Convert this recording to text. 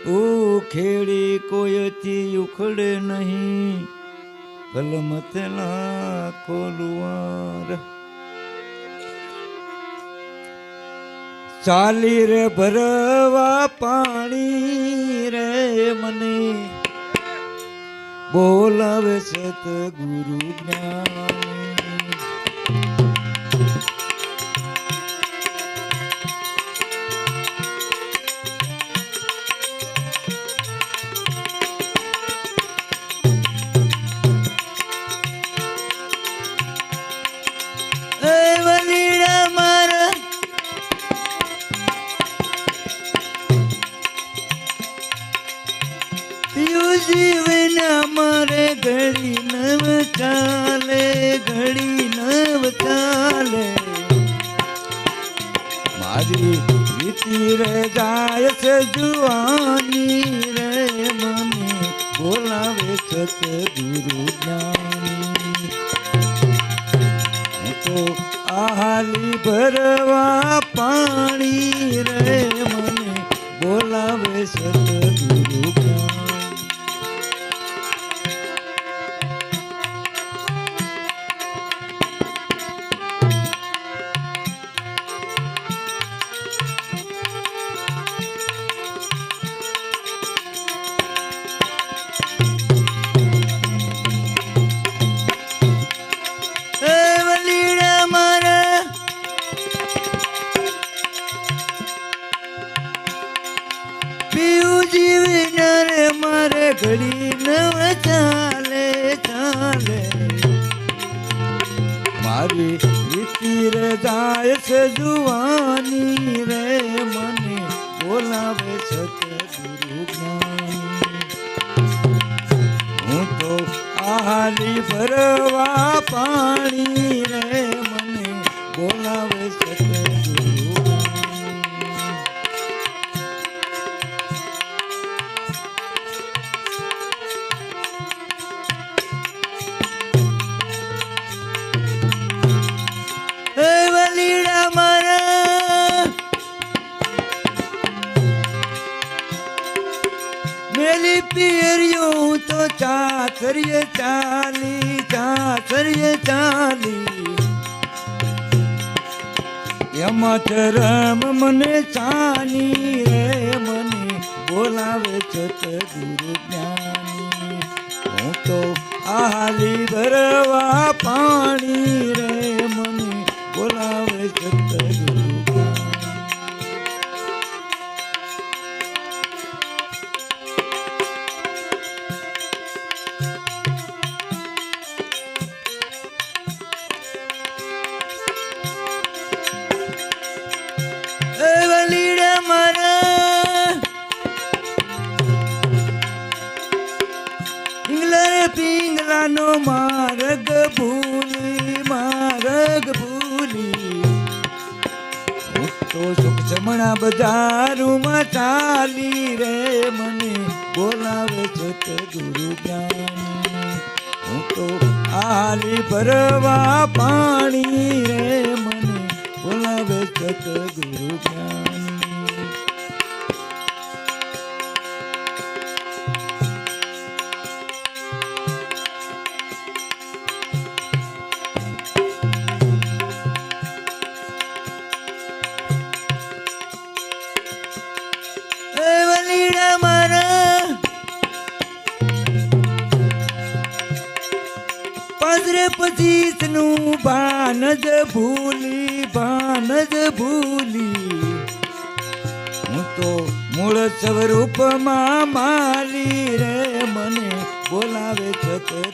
ઉખેડી કોયથી ઉખડે નહીં, કલમતલા કોલુવાર. ચાલી રે ભરવા પાણી રે મને, બોલાવે સતગુરુ જ્ઞાન. જીવન અમારે ઘડી નવ ચાલે, ઘડી નવ ચાલે. મારી વીતી રે જાય છે જુવાની રે મને, બોલાવે સતગુરુ જ્ઞાની. તો આહાલી ભરવા પાણી રે મને, બોલાવે સતગુરુ જ્ઞાની. ઘડી નવ ચાલે ચાલે. મારી વીતી રે જાય છે જુવાની રે મને, બોલાવે સતગુરુ જ્ઞાની. હું તો આહાલી ભરવા પાણી રે મને, બોલાવે સતગુરુ. મેલી પિયરિયો તો ચાસરીએ ચાલી, ચાસરીએ ચાલી. એમાં ચરમ મને ચાની રે મને, બોલાવે સતગુરુ જ્ઞાની. હું તો આહાલી ભરવા પાણી રે મને, બોલાવે સતગુરુ જ્ઞાની. પિંગલાનો માર્ગ ભૂલી, માર્ગ ભૂલી. હું તો સુખ જમણા બજારમાં ચાલી રે મને, બોલાવે સતગુરુ જ્ઞાની. હું તો આલી ભરવા પાણી રે મને, બોલાવે સતગુરુ જ્ઞાની. પચીસ નું ભાન જ ભૂલી, ભાન જ ભૂલી. હું તો મૂળ સ્વરૂપમાં માલી રે મને, બોલાવે સતગુરુ.